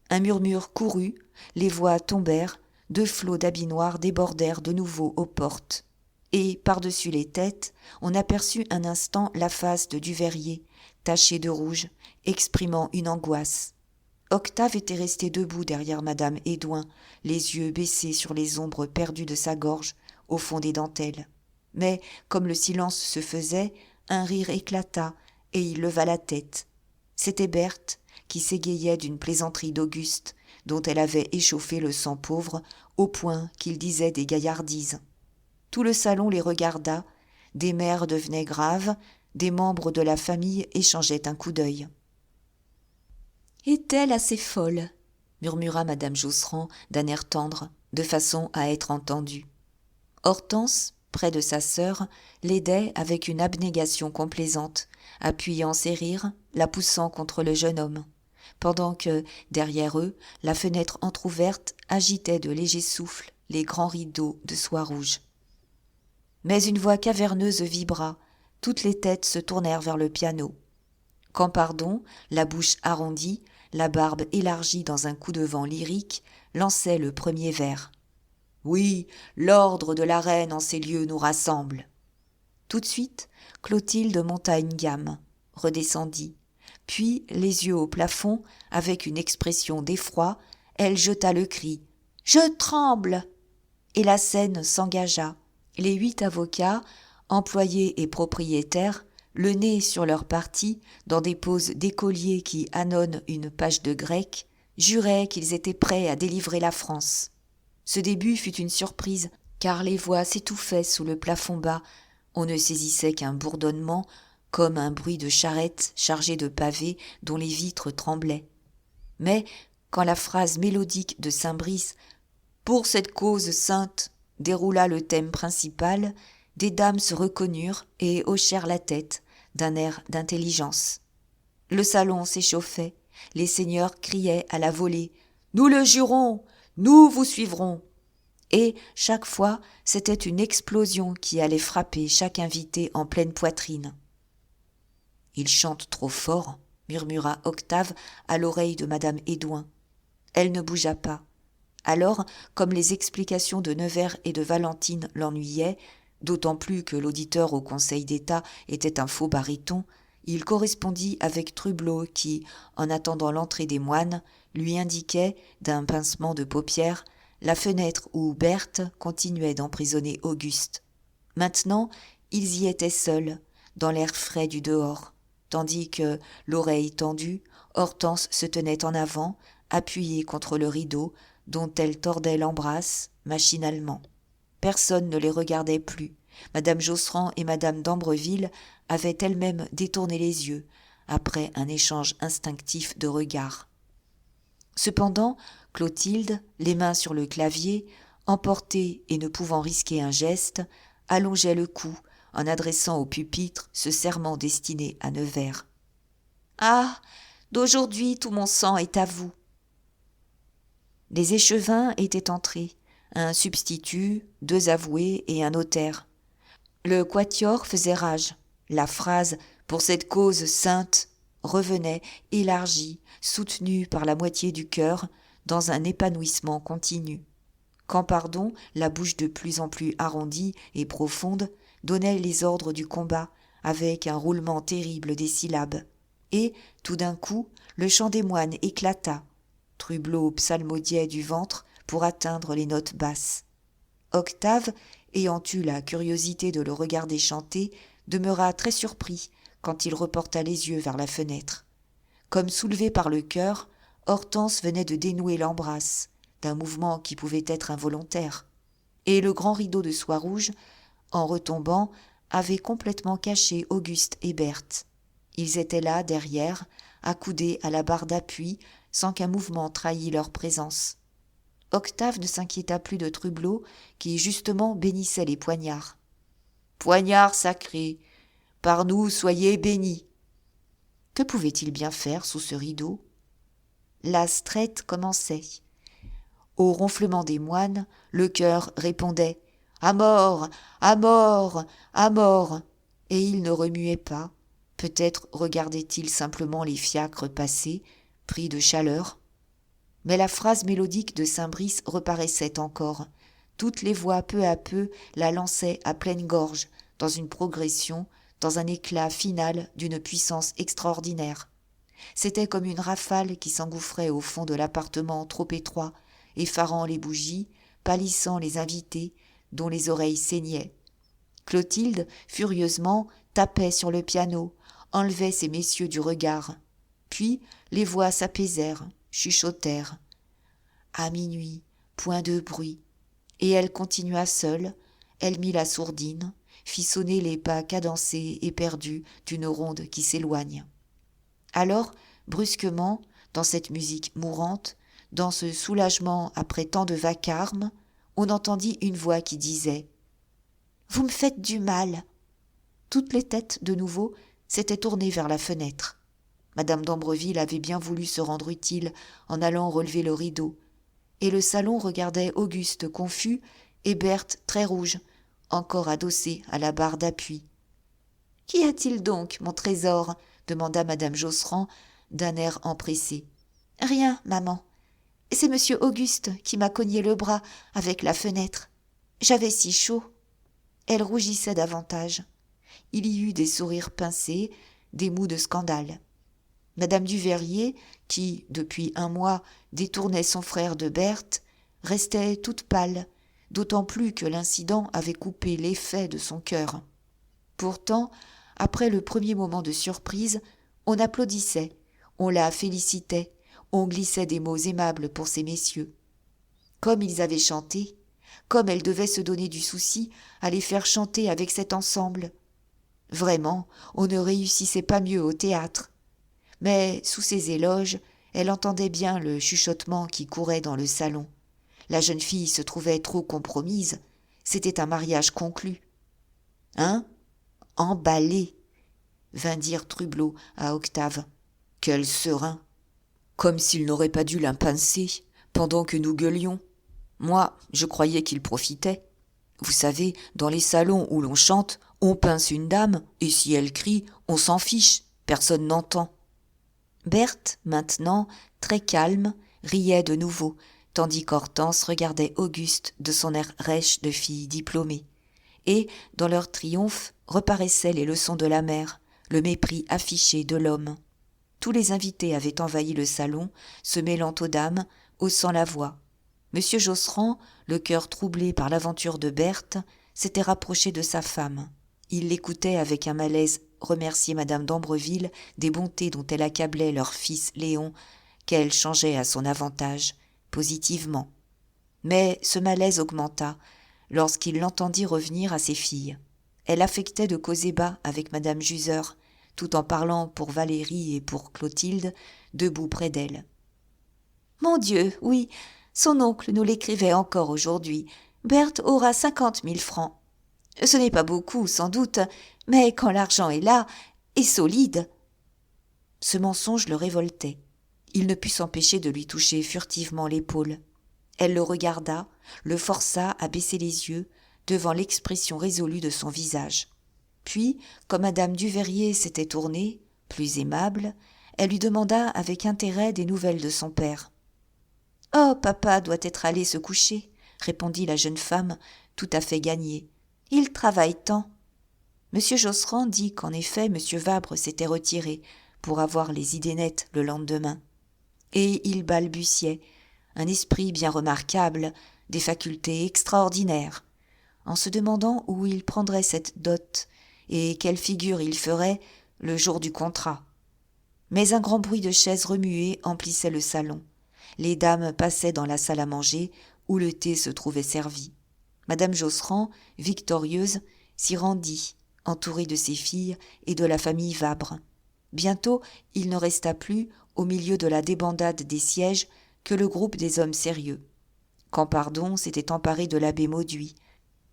Un murmure courut, les voix tombèrent, 2 flots d'habits noirs débordèrent de nouveau aux portes. Et, par-dessus les têtes, on aperçut un instant la face de Duveyrier, tachée de rouge, exprimant une angoisse. Octave était resté debout derrière Madame Hédouin, les yeux baissés sur les ombres perdues de sa gorge, au fond des dentelles. Mais, comme le silence se faisait, un rire éclata, et il leva la tête. C'était Berthe, qui s'égayait d'une plaisanterie d'Auguste, dont elle avait échauffé le sang pauvre, au point qu'il disait des gaillardises. Tout le salon les regarda, des mères devenaient graves, des membres de la famille échangeaient un coup d'œil. « Est-elle assez folle ?» murmura Madame Josserand d'un air tendre, de façon à être entendue. Hortense, près de sa sœur, l'aidait avec une abnégation complaisante, appuyant ses rires, la poussant contre le jeune homme, pendant que, derrière eux, la fenêtre entr'ouverte agitait de légers souffles les grands rideaux de soie rouge. Mais une voix caverneuse vibra, toutes les têtes se tournèrent vers le piano. Campardon, la bouche arrondie, la barbe élargie dans un coup de vent lyrique, lançait le premier vers. « Oui, l'ordre de la reine en ces lieux nous rassemble. » Tout de suite, Clotilde monta une gamme, redescendit. Puis, les yeux au plafond, avec une expression d'effroi, elle jeta le cri « Je tremble !» Et la scène s'engagea. Les 8 avocats, employés et propriétaires, le nez sur leur partie, dans des poses d'écoliers qui annonnent une page de grec, juraient qu'ils étaient prêts à délivrer la France. Ce début fut une surprise, car les voix s'étouffaient sous le plafond bas. On ne saisissait qu'un bourdonnement, comme un bruit de charrette chargée de pavés dont les vitres tremblaient. Mais, quand la phrase mélodique de Saint-Brice « Pour cette cause sainte » déroula le thème principal, des dames se reconnurent et hochèrent la tête, d'un air d'intelligence. Le salon s'échauffait, les seigneurs criaient à la volée « Nous le jurons, nous vous suivrons !» Et, chaque fois, c'était une explosion qui allait frapper chaque invité en pleine poitrine. « Il chante trop fort !» murmura Octave à l'oreille de Madame Hédouin. Elle ne bougea pas. Alors, comme les explications de Nevers et de Valentine l'ennuyaient, d'autant plus que l'auditeur au Conseil d'État était un faux baryton, il correspondit avec Trublot qui, en attendant l'entrée des moines, lui indiquait, d'un pincement de paupières, la fenêtre où Berthe continuait d'emprisonner Auguste. Maintenant, ils y étaient seuls, dans l'air frais du dehors, tandis que, l'oreille tendue, Hortense se tenait en avant, appuyée contre le rideau, dont elle tordait l'embrasse, machinalement. Personne ne les regardait plus. Madame Josserand et Madame d'Ambreville avaient elles-mêmes détourné les yeux, après un échange instinctif de regards. Cependant, Clotilde, les mains sur le clavier, emportée et ne pouvant risquer un geste, allongeait le cou en adressant au pupitre ce serment destiné à Nevers. « Ah, d'aujourd'hui tout mon sang est à vous !» Les échevins étaient entrés. un substitut, 2 avoués et un notaire. Le quatuor faisait rage. La phrase « pour cette cause sainte » revenait, élargie, soutenue par la moitié du chœur, dans un épanouissement continu. Campardon, la bouche de plus en plus arrondie et profonde, donnait les ordres du combat, avec un roulement terrible des syllabes. Et, tout d'un coup, le chant des moines éclata. Trublot psalmodiait du ventre pour atteindre les notes basses. Octave, ayant eu la curiosité de le regarder chanter, demeura très surpris quand il reporta les yeux vers la fenêtre. Comme soulevé par le cœur, Hortense venait de dénouer l'embrasse, d'un mouvement qui pouvait être involontaire. Et le grand rideau de soie rouge, en retombant, avait complètement caché Auguste et Berthe. Ils étaient là, derrière, accoudés à la barre d'appui, sans qu'un mouvement trahît leur présence. Octave ne s'inquiéta plus de Trublot, qui justement bénissait les poignards. « Poignards sacrés, par nous soyez bénis !» Que pouvait-il bien faire sous ce rideau ? La strette commençait. Au ronflement des moines, le chœur répondait « À mort, à mort, à mort !» Et il ne remuait pas. Peut-être regardait-il simplement les fiacres passer, pris de chaleur. Mais la phrase mélodique de Saint-Brice reparaissait encore. Toutes les voix peu à peu la lançaient à pleine gorge, dans une progression, dans un éclat final d'une puissance extraordinaire. C'était comme une rafale qui s'engouffrait au fond de l'appartement trop étroit, effarant les bougies, pâlissant les invités, dont les oreilles saignaient. Clotilde, furieusement, tapait sur le piano, enlevait ces messieurs du regard. Puis les voix s'apaisèrent, chuchotèrent. À minuit, point de bruit. Et elle continua seule, elle mit la sourdine, fit sonner les pas cadencés et perdus d'une ronde qui s'éloigne. Alors, brusquement, dans cette musique mourante, dans ce soulagement après tant de vacarme, on entendit une voix qui disait « Vous me faites du mal !» Toutes les têtes, de nouveau, s'étaient tournées vers la fenêtre. Madame d'Ambreville avait bien voulu se rendre utile en allant relever le rideau, et le salon regardait Auguste confus et Berthe très rouge, encore adossée à la barre d'appui. « Qu'y a-t-il donc, mon trésor ?» demanda madame Josserand d'un air empressé. « Rien, maman. C'est monsieur Auguste qui m'a cogné le bras avec la fenêtre. J'avais si chaud. » Elle rougissait davantage. Il y eut des sourires pincés, des mots de scandale. Madame Duveyrier, qui, depuis 1 mois, détournait son frère de Berthe, restait toute pâle, d'autant plus que l'incident avait coupé l'effet de son cœur. Pourtant, après le premier moment de surprise, on applaudissait, on la félicitait, on glissait des mots aimables pour ces messieurs. Comme ils avaient chanté, comme elle devait se donner du souci à les faire chanter avec cet ensemble. Vraiment, on ne réussissait pas mieux au théâtre. Mais sous ces éloges, elle entendait bien le chuchotement qui courait dans le salon. La jeune fille se trouvait trop compromise. C'était un mariage conclu. « Hein ? Emballé !» vint dire Trublot à Octave. « Quel serein ! Comme s'il n'aurait pas dû la pincer pendant que nous gueulions. Moi, je croyais qu'il profitait. Vous savez, dans les salons où l'on chante, on pince une dame, et si elle crie, on s'en fiche, personne n'entend. » Berthe, maintenant, très calme, riait de nouveau, tandis qu'Hortense regardait Auguste de son air rêche de fille diplômée. Et, dans leur triomphe, reparaissaient les leçons de la mère, le mépris affiché de l'homme. Tous les invités avaient envahi le salon, se mêlant aux dames, haussant la voix. Monsieur Josserand, le cœur troublé par l'aventure de Berthe, s'était rapproché de sa femme. Il l'écoutait avec un malaise remercier madame d'Ambreville des bontés dont elle accablait leur fils Léon, qu'elle changeait à son avantage, positivement. Mais ce malaise augmenta lorsqu'il l'entendit revenir à ses filles. Elle affectait de causer bas avec madame Juseur, tout en parlant pour Valérie et pour Clotilde, debout près d'elle. « Mon Dieu, oui, son oncle nous l'écrivait encore aujourd'hui. Berthe aura 50 000 francs. Ce n'est pas beaucoup, sans doute, mais quand l'argent est là, et solide. » Ce mensonge le révoltait. Il ne put s'empêcher de lui toucher furtivement l'épaule. Elle le regarda, le força à baisser les yeux devant l'expression résolue de son visage. Puis, comme madame Duveyrier s'était tournée, plus aimable, elle lui demanda avec intérêt des nouvelles de son père. « Oh, papa doit être allé se coucher, » répondit la jeune femme, tout à fait gagnée. « Il travaille tant. » Monsieur Josserand dit qu'en effet monsieur Vabre s'était retiré pour avoir les idées nettes le lendemain. Et il balbutiait, un esprit bien remarquable, des facultés extraordinaires, en se demandant où il prendrait cette dot et quelle figure il ferait le jour du contrat. Mais un grand bruit de chaises remuées emplissait le salon. Les dames passaient dans la salle à manger où le thé se trouvait servi. Madame Josserand, victorieuse, s'y rendit, entourée de ses filles et de la famille Vabre. Bientôt, il ne resta plus, au milieu de la débandade des sièges, que le groupe des hommes sérieux. Campardon s'était emparé de l'abbé Mauduit.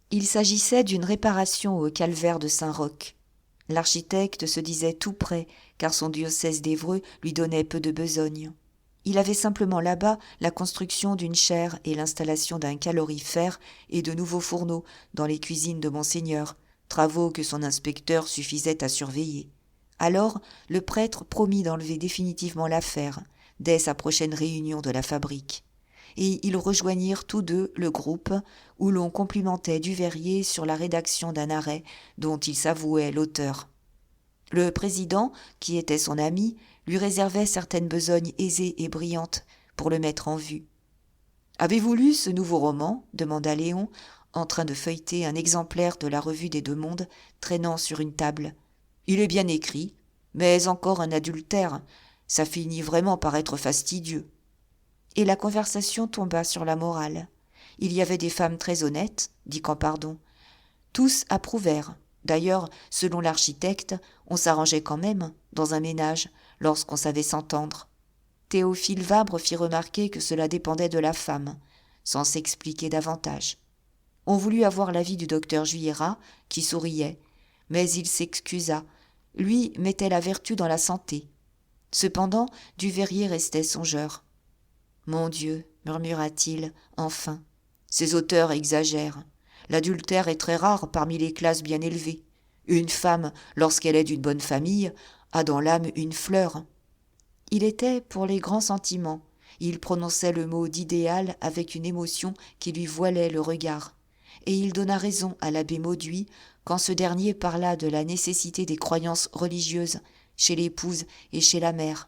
Il s'agissait d'une réparation au calvaire de Saint-Roch. L'architecte se disait tout prêt, car son diocèse d'Évreux lui donnait peu de besogne. Il avait simplement là-bas la construction d'une chaire et l'installation d'un calorifère et de nouveaux fourneaux dans les cuisines de Monseigneur, travaux que son inspecteur suffisait à surveiller. Alors, le prêtre promit d'enlever définitivement l'affaire, dès sa prochaine réunion de la fabrique. Et ils rejoignirent tous deux le groupe où l'on complimentait Duveyrier sur la rédaction d'un arrêt dont il s'avouait l'auteur. Le président, qui était son ami, lui réservait certaines besognes aisées et brillantes pour le mettre en vue. « Avez-vous lu ce nouveau roman ?» demanda Léon, en train de feuilleter un exemplaire de la Revue des Deux Mondes traînant sur une table. « Il est bien écrit, mais encore un adultère. Ça finit vraiment par être fastidieux. » Et la conversation tomba sur la morale. Il y avait des femmes très honnêtes, dit Campardon. Tous approuvèrent. D'ailleurs, selon l'architecte, on s'arrangeait quand même, dans un ménage, lorsqu'on savait s'entendre. Théophile Vabre fit remarquer que cela dépendait de la femme, sans s'expliquer davantage. On voulut avoir l'avis du docteur Juillerat, qui souriait, mais il s'excusa. Lui mettait la vertu dans la santé. Cependant, Duveyrier restait songeur. « Mon Dieu, murmura-t-il, enfin, ces auteurs exagèrent. L'adultère est très rare parmi les classes bien élevées. Une femme, lorsqu'elle est d'une bonne famille, a dans l'âme une fleur. » Il était pour les grands sentiments. Il prononçait le mot d'idéal avec une émotion qui lui voilait le regard. Et il donna raison à l'abbé Mauduit quand ce dernier parla de la nécessité des croyances religieuses chez l'épouse et chez la mère.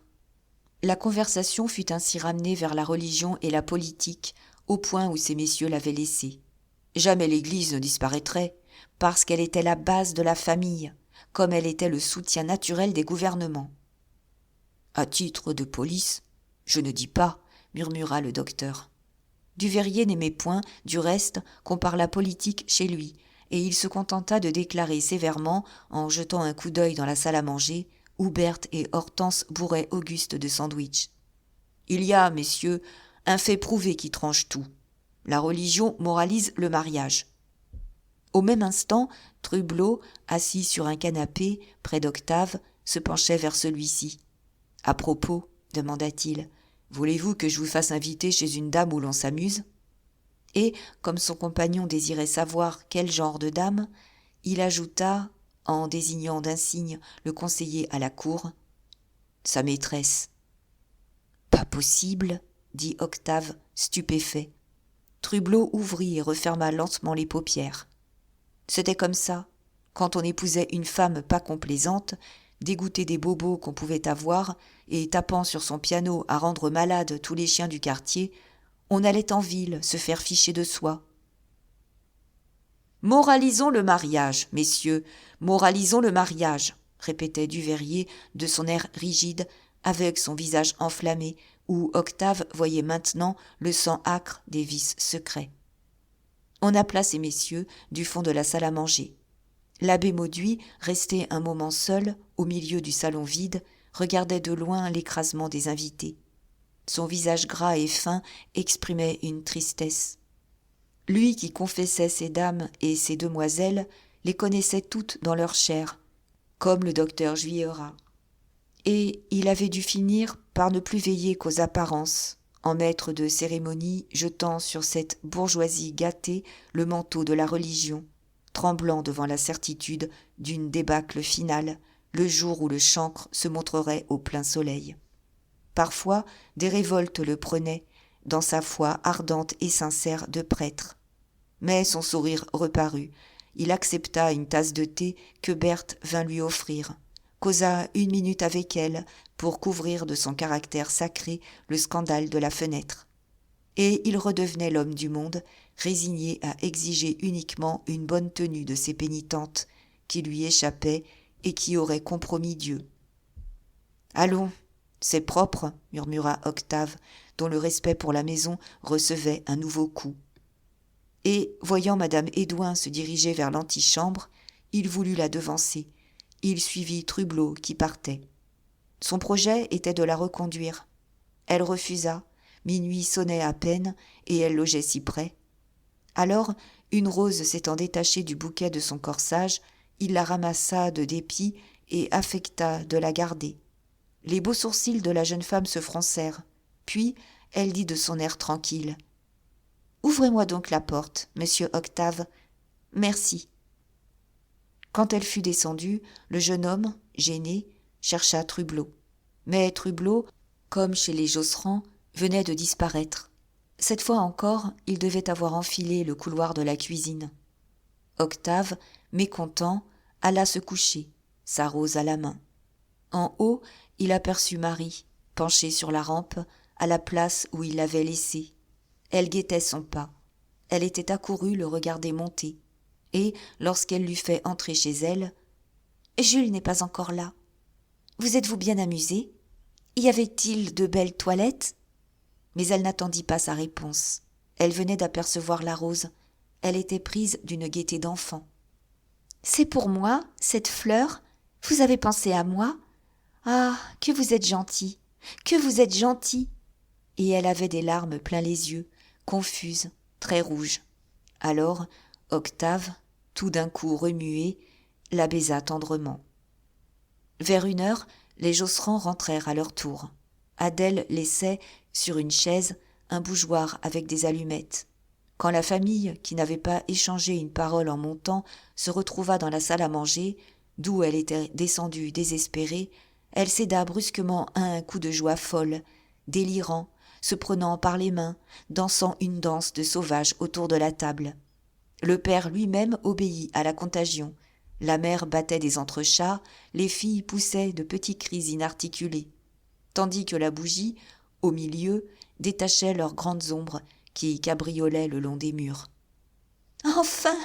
La conversation fut ainsi ramenée vers la religion et la politique, au point où ces messieurs l'avaient laissée. Jamais l'Église ne disparaîtrait, parce qu'elle était la base de la famille, comme elle était le soutien naturel des gouvernements. « À titre de police, je ne dis pas, » murmura le docteur. Duveyrier n'aimait point, du reste, qu'on parlât politique chez lui, et il se contenta de déclarer sévèrement, en jetant un coup d'œil dans la salle à manger, où Berthe et Hortense bourraient Auguste de sandwich. « Il y a, messieurs, un fait prouvé qui tranche tout. La religion moralise le mariage. » Au même instant, Trublot, assis sur un canapé, près d'Octave, se penchait vers celui-ci. « À propos, » demanda-t-il, « voulez-vous que je vous fasse inviter chez une dame où l'on s'amuse ?» Et, comme son compagnon désirait savoir quel genre de dame, il ajouta, en désignant d'un signe le conseiller à la cour, « sa maîtresse. »« Pas possible, » dit Octave, stupéfait. Trublot ouvrit et referma lentement les paupières. C'était comme ça, quand on épousait une femme pas complaisante, dégoûtée des bobos qu'on pouvait avoir et tapant sur son piano à rendre malades tous les chiens du quartier, on allait en ville se faire ficher de soi. « Moralisons le mariage, messieurs, moralisons le mariage », répétait Duveyrier de son air rigide, avec son visage enflammé, où Octave voyait maintenant le sang âcre des vices secrets. On appela ces messieurs du fond de la salle à manger. L'abbé Mauduit, resté un moment seul, au milieu du salon vide, regardait de loin l'écrasement des invités. Son visage gras et fin exprimait une tristesse. Lui qui confessait ces dames et ces demoiselles les connaissait toutes dans leur chair, comme le docteur Juillerat. Et il avait dû finir par ne plus veiller qu'aux apparences, en maître de cérémonie jetant sur cette bourgeoisie gâtée le manteau de la religion, tremblant devant la certitude d'une débâcle finale, le jour où le chancre se montrerait au plein soleil. Parfois, des révoltes le prenaient, dans sa foi ardente et sincère de prêtre. Mais son sourire reparut. Il accepta une tasse de thé que Berthe vint lui offrir, causa 1 minute avec elle pour couvrir de son caractère sacré le scandale de la fenêtre. Et il redevenait l'homme du monde, résigné à exiger uniquement une bonne tenue de ses pénitentes, qui lui échappaient et qui auraient compromis Dieu. « Allons, c'est propre, » murmura Octave, dont le respect pour la maison recevait un nouveau coup. Et, voyant madame Édouin se diriger vers l'antichambre, il voulut la devancer. Il suivit Trublot qui partait. Son projet était de la reconduire. Elle refusa, minuit sonnait à peine et elle logeait si près. Alors, une rose s'étant détachée du bouquet de son corsage, il la ramassa de dépit et affecta de la garder. Les beaux sourcils de la jeune femme se froncèrent, puis elle dit de son air tranquille : « Ouvrez-moi donc la porte, monsieur Octave. Merci. » Quand elle fut descendue, le jeune homme, gêné, chercha Trublot. Mais Trublot, comme chez les Josserand, venait de disparaître. Cette fois encore, il devait avoir enfilé le couloir de la cuisine. Octave, mécontent, alla se coucher, sa rose à la main. En haut, il aperçut Marie, penchée sur la rampe, à la place où il l'avait laissée. Elle guettait son pas. Elle était accourue le regarder monter. Et, lorsqu'elle l'eut fait entrer chez elle, « Jules n'est pas encore là. Vous êtes-vous bien amusé ? Y avait-il de belles toilettes ?» Mais elle n'attendit pas sa réponse. Elle venait d'apercevoir la rose. Elle était prise d'une gaieté d'enfant. « C'est pour moi, cette fleur ? Vous avez pensé à moi ? Ah, que vous êtes gentil, que vous êtes gentil !» Et elle avait des larmes plein les yeux, confuses, très rouges. Alors, Octave, tout d'un coup remué, la baisa tendrement. Vers 1 heure, les Josserand rentrèrent à leur tour. Adèle laissait, sur une chaise, un bougeoir avec des allumettes. Quand la famille, qui n'avait pas échangé une parole en montant, se retrouva dans la salle à manger, d'où elle était descendue désespérée, elle céda brusquement à un coup de joie folle, délirant, se prenant par les mains, dansant une danse de sauvage autour de la table. Le père lui-même obéit à la contagion. La mère battait des entrechats, les filles poussaient de petits cris inarticulés, tandis que la bougie, au milieu, détachait leurs grandes ombres qui cabriolaient le long des murs. « Enfin,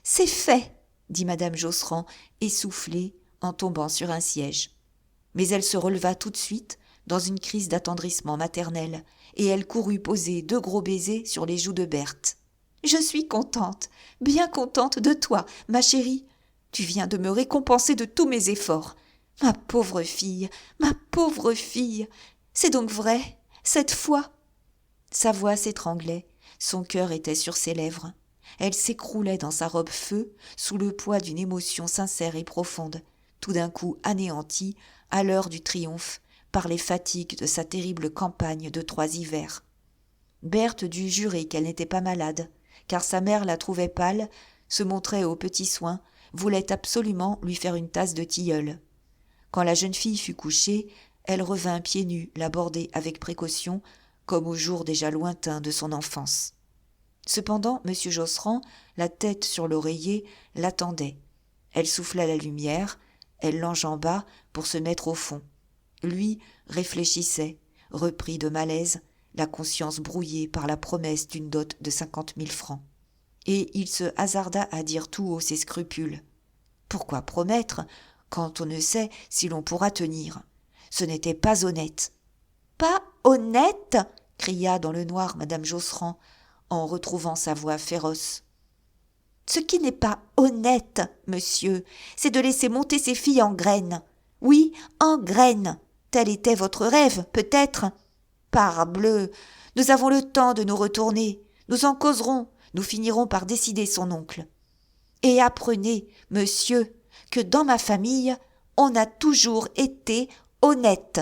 c'est fait !» dit madame Josserand, essoufflée, en tombant sur un siège. Mais elle se releva tout de suite, dans une crise d'attendrissement maternel, et elle courut poser 2 gros baisers sur les joues de Berthe. « Je suis contente, bien contente de toi, ma chérie. Tu viens de me récompenser de tous mes efforts. Ma pauvre fille, c'est donc vrai, cette fois !» Sa voix s'étranglait, son cœur était sur ses lèvres. Elle s'écroulait dans sa robe feu, sous le poids d'une émotion sincère et profonde, tout d'un coup anéantie, à l'heure du triomphe, par les fatigues de sa terrible campagne de 3 hivers. Berthe dut jurer qu'elle n'était pas malade, car sa mère la trouvait pâle, se montrait aux petits soins, voulait absolument lui faire une tasse de tilleul. Quand la jeune fille fut couchée, elle revint pieds nus l'aborder avec précaution, comme aux jours déjà lointains de son enfance. Cependant, M. Josserand, la tête sur l'oreiller, l'attendait. Elle souffla la lumière, elle l'enjamba pour se mettre au fond. Lui réfléchissait, repris de malaise, la conscience brouillée par la promesse d'une dot de 50 000 francs. Et il se hasarda à dire tout haut ses scrupules. Pourquoi promettre quand on ne sait si l'on pourra tenir ? Ce n'était pas honnête. « Pas honnête !» cria dans le noir madame Josserand, en retrouvant sa voix féroce. « Ce qui n'est pas honnête, monsieur, c'est de laisser monter ces filles en graines. Oui, en graines. Tel était votre rêve, peut-être. Parbleu, nous avons le temps de nous retourner. Nous en causerons, nous finirons par décider son oncle. Et apprenez, monsieur, que dans ma famille, on a toujours été honnête. »